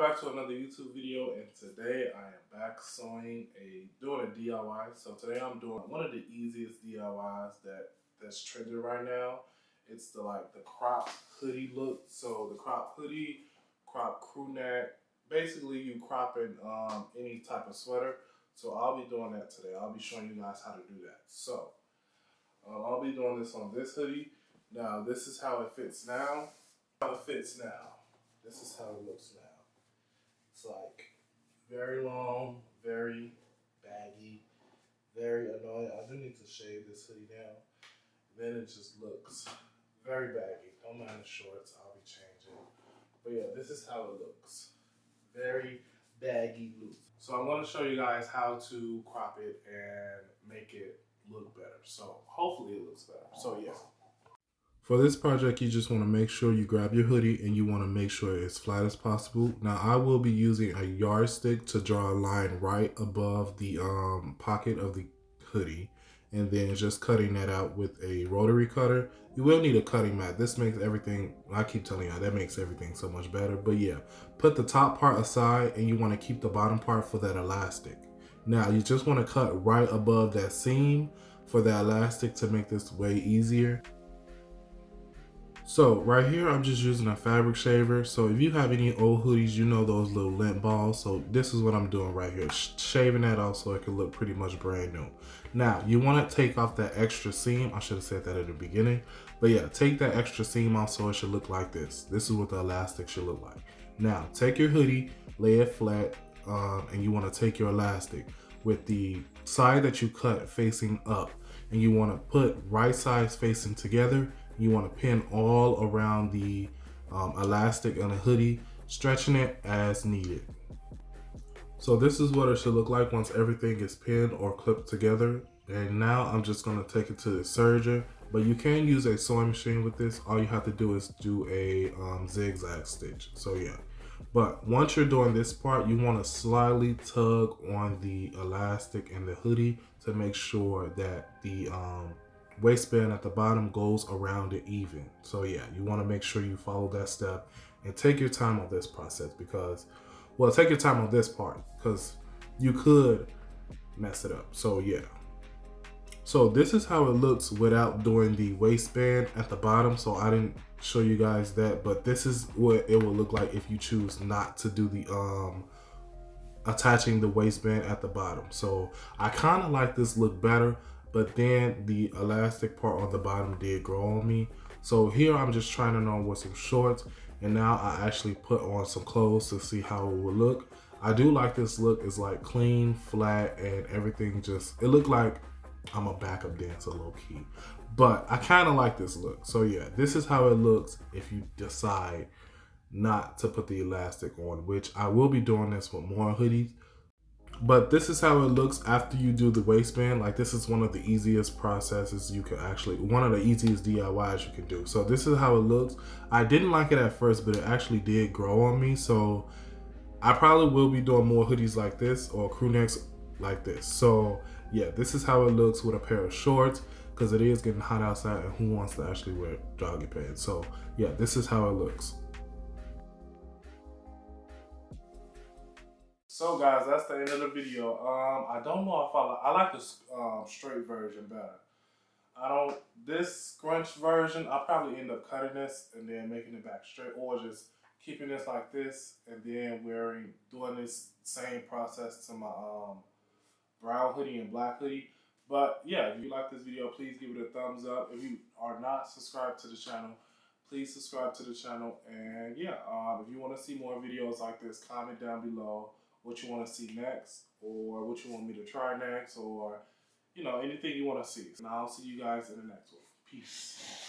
back to another YouTube video, and today I am back doing a DIY. So today I'm doing one of the easiest DIYs that's trending right now. It's the crop hoodie look. So the crop hoodie, crop crew neck. Basically, you cropping any type of sweater. So I'll be doing that today. I'll be showing you guys how to do that. So I'll be doing this on this hoodie. Now this is how it fits now. This is how it looks now. It's like very long, very baggy, very annoying. I do need to shave this hoodie down. Then it just looks very baggy. Don't mind the shorts, I'll be changing. But yeah, this is how it looks. Very baggy loose. So I'm going to show you guys how to crop it and make it look better. So hopefully it looks better. So yeah. For this project, you just want to make sure you grab your hoodie and you want to make sure it's flat as possible. Now, I will be using a yardstick to draw a line right above the pocket of the hoodie, and then just cutting that out with a rotary cutter. You will need a cutting mat. This makes everything, I keep telling you, that makes everything so much better. But yeah, put the top part aside and you want to keep the bottom part for that elastic. Now, you just want to cut right above that seam for the elastic to make this way easier. So right here, I'm just using a fabric shaver. So if you have any old hoodies, you know those little lint balls. So this is what I'm doing right here, shaving that off so it can look pretty much brand new. Now you want to take off that extra seam. I should have said that at the beginning, but yeah, take that extra seam off so it should look like this. This is what the elastic should look like. Now take your hoodie, lay it flat, and you want to take your elastic with the side that you cut facing up, and you want to put right sides facing together. You want to pin all around the elastic on the hoodie, stretching it as needed. So this is what it should look like once everything is pinned or clipped together. And now I'm just going to take it to the serger, but you can use a sewing machine with this. All you have to do is do a zigzag stitch. So yeah, but once you're doing this part, you want to slightly tug on the elastic and the hoodie to make sure that the waistband at the bottom goes around it even. So yeah, you want to make sure you follow that step and take your time on this process because, well, take your time on this part because you could mess it up. So yeah. So this is how it looks without doing the waistband at the bottom. So I didn't show you guys that, but this is what it will look like if you choose not to do the attaching the waistband at the bottom. So I kind of like this look better, but then the elastic part on the bottom did grow on me. So here I'm just trying it on with some shorts, and now I actually put on some clothes to see how it would look. I do like this look. It's like clean, flat, and everything just, it looked like I'm a backup dancer low key. But I kind of like this look. So yeah, this is how it looks if you decide not to put the elastic on, which I will be doing this with more hoodies. But this is how it looks after you do the waistband. Like, this is one of the easiest processes you can actually, one of the easiest DIYs you can do. So this is how it looks. I didn't like it at first, but it actually did grow on me. So I probably will be doing more hoodies like this or crew necks like this. So yeah, this is how it looks with a pair of shorts because it is getting hot outside and who wants to actually wear jogging pants? So yeah, this is how it looks. So guys, that's the end of the video. I don't know if I like the straight version better. This scrunch version, I'll probably end up cutting this and then making it back straight, or just keeping this like this and then doing this same process to my brown hoodie and black hoodie. But yeah, if you like this video, please give it a thumbs up. If you are not subscribed to the channel, please subscribe to the channel. And yeah, if you want to see more videos like this, comment down below what you want to see next, or what you want me to try next, or, you know, anything you want to see. And I'll see you guys in the next one. Peace.